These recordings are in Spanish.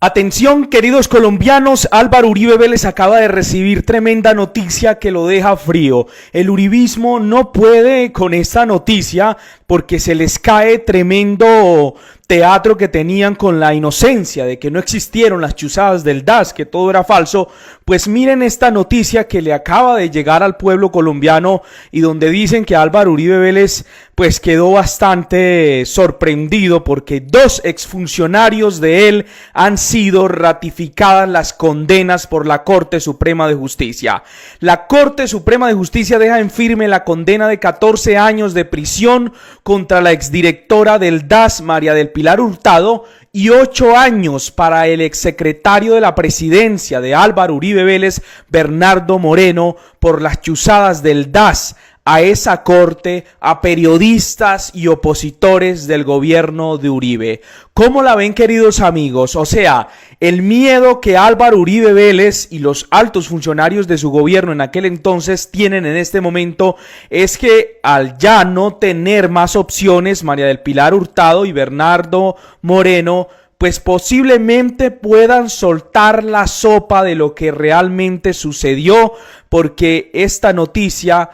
Atención, queridos colombianos, Álvaro Uribe Vélez acaba de recibir tremenda noticia que lo deja frío. El uribismo no puede con esta noticia porque se les cae tremendo teatro que tenían con la inocencia de que no existieron las chuzadas del DAS, que todo era falso. Pues miren esta noticia que le acaba de llegar al pueblo colombiano y donde dicen que Álvaro Uribe Vélez pues quedó bastante sorprendido porque dos exfuncionarios de él han sido ratificadas las condenas por la Corte Suprema de Justicia. La Corte Suprema de Justicia deja en firme la condena de 14 años de prisión contra la exdirectora del DAS, María del Pilar Hurtado, y 8 años para el exsecretario de la presidencia de Álvaro Uribe Vélez, Bernardo Moreno, por las chuzadas del DAS a esa corte, a periodistas y opositores del gobierno de Uribe. ¿Cómo la ven, queridos amigos? O sea, el miedo que Álvaro Uribe Vélez y los altos funcionarios de su gobierno en aquel entonces tienen en este momento es que al ya no tener más opciones, María del Pilar Hurtado y Bernardo Moreno, pues posiblemente puedan soltar la sopa de lo que realmente sucedió, porque esta noticia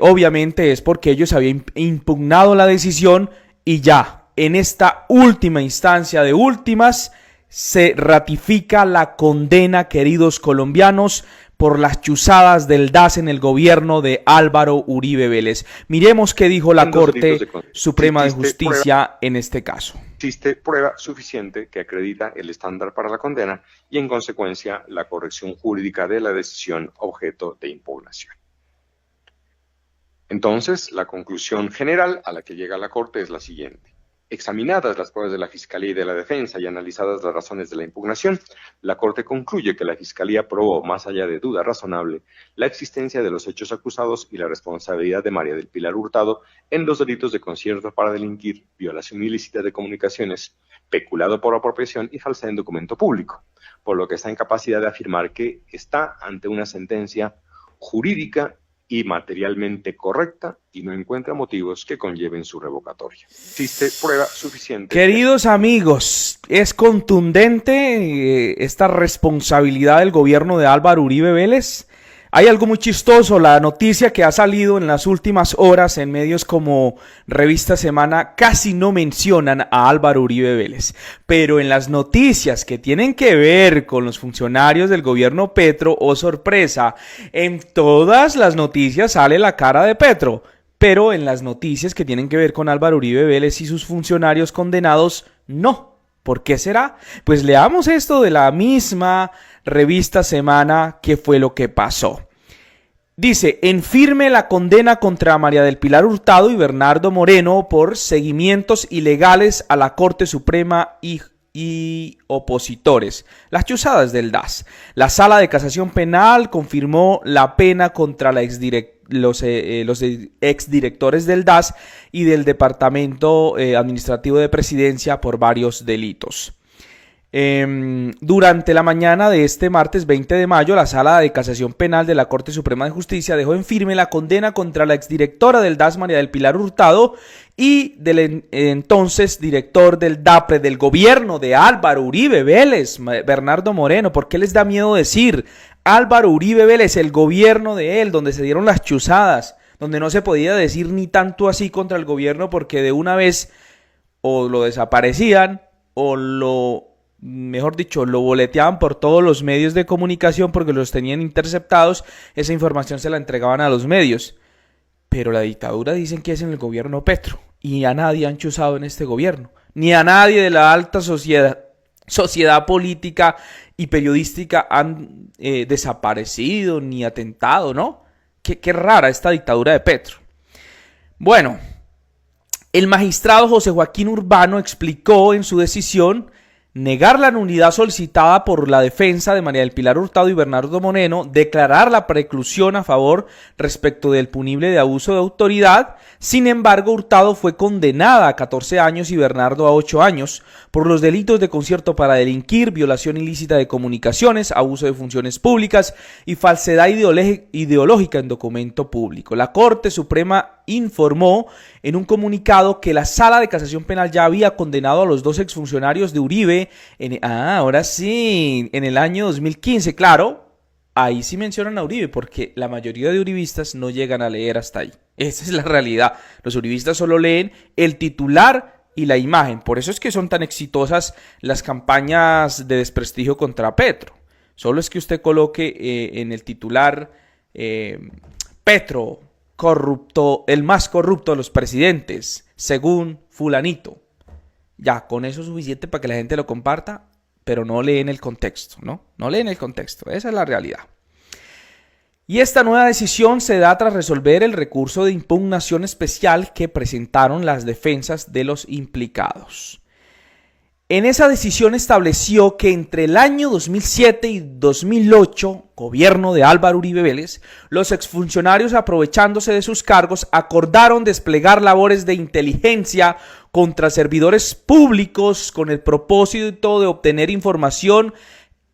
obviamente es porque ellos habían impugnado la decisión y ya en esta última instancia de últimas se ratifica la condena, queridos colombianos, por las chuzadas del DAS en el gobierno de Álvaro Uribe Vélez. Miremos qué dijo la Corte Suprema de Justicia en este caso. Existe prueba suficiente que acredita el estándar para la condena y en consecuencia la corrección jurídica de la decisión objeto de impugnación. Entonces, la conclusión general a la que llega la Corte es la siguiente. Examinadas las pruebas de la Fiscalía y de la Defensa y analizadas las razones de la impugnación, la Corte concluye que la Fiscalía probó, más allá de duda razonable, la existencia de los hechos acusados y la responsabilidad de María del Pilar Hurtado en los delitos de concierto para delinquir, violación ilícita de comunicaciones, peculado por apropiación y falsedad en documento público, por lo que está en capacidad de afirmar que está ante una sentencia jurídica y materialmente correcta y no encuentra motivos que conlleven su revocatoria. Existe prueba suficiente. Queridos amigos, es contundente esta responsabilidad del gobierno de Álvaro Uribe Vélez. Hay algo muy chistoso, la noticia que ha salido en las últimas horas en medios como Revista Semana casi no mencionan a Álvaro Uribe Vélez, pero en las noticias que tienen que ver con los funcionarios del gobierno Petro, oh sorpresa, en todas las noticias sale la cara de Petro, pero en las noticias que tienen que ver con Álvaro Uribe Vélez y sus funcionarios condenados, no. ¿Por qué será? Pues leamos esto de la misma Revista Semana, qué fue lo que pasó. Dice, en firme la condena contra María del Pilar Hurtado y Bernardo Moreno por seguimientos ilegales a la Corte Suprema y opositores, las chuzadas del DAS. La Sala de Casación Penal confirmó la pena contra los exdirectores del DAS y del Departamento Administrativo de Presidencia por varios delitos. Durante la mañana de este martes 20 de mayo, la Sala de Casación Penal de la Corte Suprema de Justicia dejó en firme la condena contra la exdirectora del DAS, María del Pilar Hurtado, y del entonces director del DAPRE del gobierno de Álvaro Uribe Vélez, Bernardo Moreno. ¿Por qué les da miedo decir Álvaro Uribe Vélez, el gobierno de él, donde se dieron las chuzadas, donde no se podía decir ni tanto así contra el gobierno porque de una vez o lo desaparecían o mejor dicho, lo boleteaban por todos los medios de comunicación porque los tenían interceptados, esa información se la entregaban a los medios. Pero la dictadura dicen que es en el gobierno Petro y a nadie han chuzado en este gobierno, ni a nadie de la alta sociedad política y periodística han desaparecido ni atentado, ¿no? Qué rara esta dictadura de Petro. Bueno, el magistrado José Joaquín Urbano explicó en su decisión negar la nulidad solicitada por la defensa de María del Pilar Hurtado y Bernardo Moreno, declarar la preclusión a favor respecto del punible de abuso de autoridad. Sin embargo, Hurtado fue condenada a 14 años y Bernardo a 8 años por los delitos de concierto para delinquir, violación ilícita de comunicaciones, abuso de funciones públicas y falsedad ideológica en documento público. La Corte Suprema informó en un comunicado que la Sala de Casación Penal ya había condenado a los dos exfuncionarios de Uribe, ahora sí, en el año 2015, claro, ahí sí mencionan a Uribe, porque la mayoría de uribistas no llegan a leer hasta ahí. Esa es la realidad. Los uribistas solo leen el titular y la imagen. Por eso es que son tan exitosas las campañas de desprestigio contra Petro. Solo es que usted coloque en el titular Petro, corrupto, el más corrupto de los presidentes, según fulanito. Ya, con eso es suficiente para que la gente lo comparta, pero no leen el contexto, ¿no? No leen el contexto, esa es la realidad. Y esta nueva decisión se da tras resolver el recurso de impugnación especial que presentaron las defensas de los implicados. En esa decisión estableció que entre el año 2007 y 2008, gobierno de Álvaro Uribe Vélez, los exfuncionarios, aprovechándose de sus cargos, acordaron desplegar labores de inteligencia contra servidores públicos con el propósito de obtener información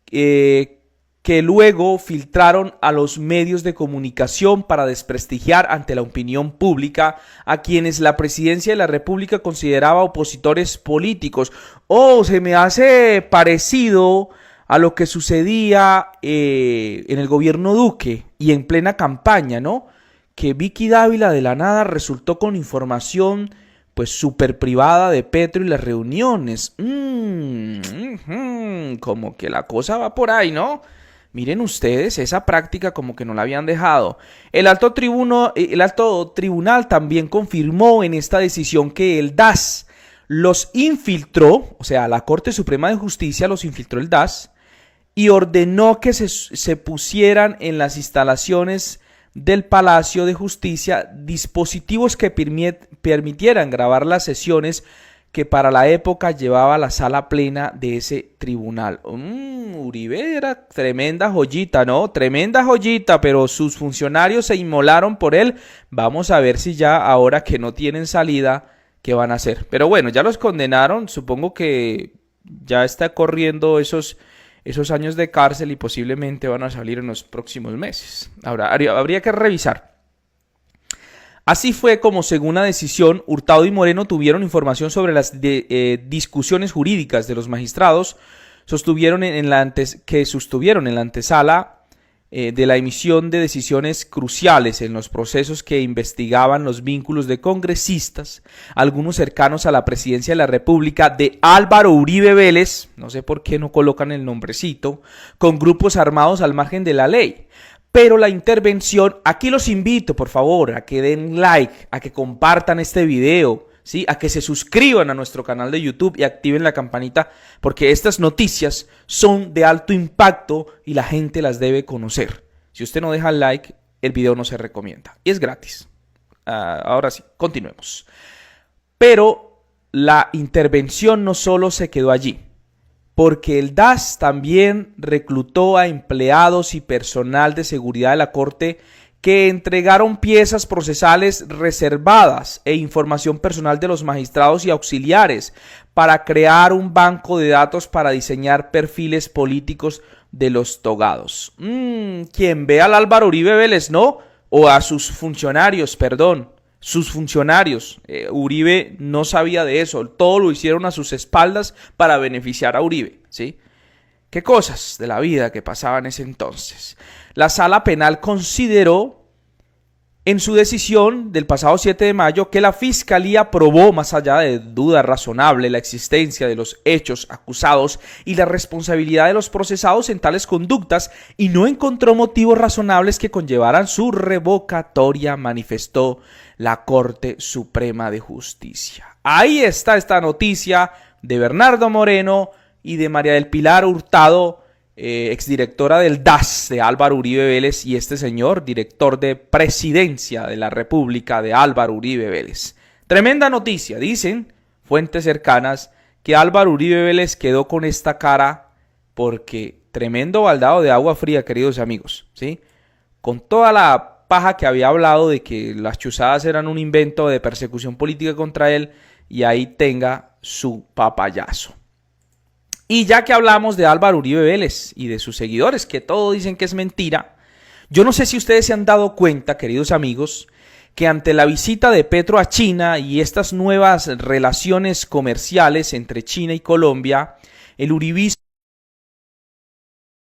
que luego filtraron a los medios de comunicación para desprestigiar ante la opinión pública a quienes la presidencia de la República consideraba opositores políticos. Se me hace parecido a lo que sucedía en el gobierno Duque y en plena campaña, ¿no? Que Vicky Dávila de la nada resultó con información pues súper privada de Petro y las reuniones. Como que la cosa va por ahí, ¿no? Miren ustedes, esa práctica como que no la habían dejado. El alto tribunal también confirmó en esta decisión que el DAS los infiltró, o sea, la Corte Suprema de Justicia los infiltró el DAS y ordenó que se pusieran en las instalaciones del Palacio de Justicia dispositivos que permitieran grabar las sesiones que para la época llevaba la sala plena de ese tribunal. Uribe era tremenda joyita, ¿no? Tremenda joyita, pero sus funcionarios se inmolaron por él. Vamos a ver si ya ahora que no tienen salida, ¿qué van a hacer? Pero bueno, ya los condenaron, supongo que ya está corriendo esos años de cárcel y posiblemente van a salir en los próximos meses. Ahora, habría que revisar. Así fue como, según la decisión, Hurtado y Moreno tuvieron información sobre las discusiones jurídicas de los magistrados, sostuvieron en la antesala de la emisión de decisiones cruciales en los procesos que investigaban los vínculos de congresistas, algunos cercanos a la presidencia de la República, de Álvaro Uribe Vélez, no sé por qué no colocan el nombrecito, con grupos armados al margen de la ley. Pero la intervención, aquí los invito por favor a que den like, a que compartan este video, ¿sí? A que se suscriban a nuestro canal de YouTube y activen la campanita, porque estas noticias son de alto impacto y la gente las debe conocer. Si usted no deja like, el video no se recomienda y es gratis. Ahora sí, continuemos. Pero la intervención no solo se quedó allí, porque el DAS también reclutó a empleados y personal de seguridad de la Corte que entregaron piezas procesales reservadas e información personal de los magistrados y auxiliares para crear un banco de datos para diseñar perfiles políticos de los togados. Quien ve al Álvaro Uribe Vélez, ¿no? O a sus funcionarios, perdón. Sus funcionarios, Uribe no sabía de eso, todo lo hicieron a sus espaldas para beneficiar a Uribe, ¿sí? ¿Qué cosas de la vida que pasaban en ese entonces? La Sala Penal consideró en su decisión del pasado 7 de mayo que la Fiscalía probó, más allá de duda razonable, la existencia de los hechos acusados y la responsabilidad de los procesados en tales conductas y no encontró motivos razonables que conllevaran su revocatoria, manifestó la Corte Suprema de Justicia. Ahí está esta noticia de Bernardo Moreno y de María del Pilar Hurtado, exdirectora del DAS de Álvaro Uribe Vélez, y este señor, director de Presidencia de la República de Álvaro Uribe Vélez. Tremenda noticia, dicen fuentes cercanas que Álvaro Uribe Vélez quedó con esta cara porque tremendo baldado de agua fría, queridos amigos, ¿sí? Con toda la paja que había hablado de que las chuzadas eran un invento de persecución política contra él, y ahí tenga su papayazo. Y ya que hablamos de Álvaro Uribe Vélez y de sus seguidores, que todos dicen que es mentira, yo no sé si ustedes se han dado cuenta, queridos amigos, que ante la visita de Petro a China y estas nuevas relaciones comerciales entre China y Colombia, el uribismo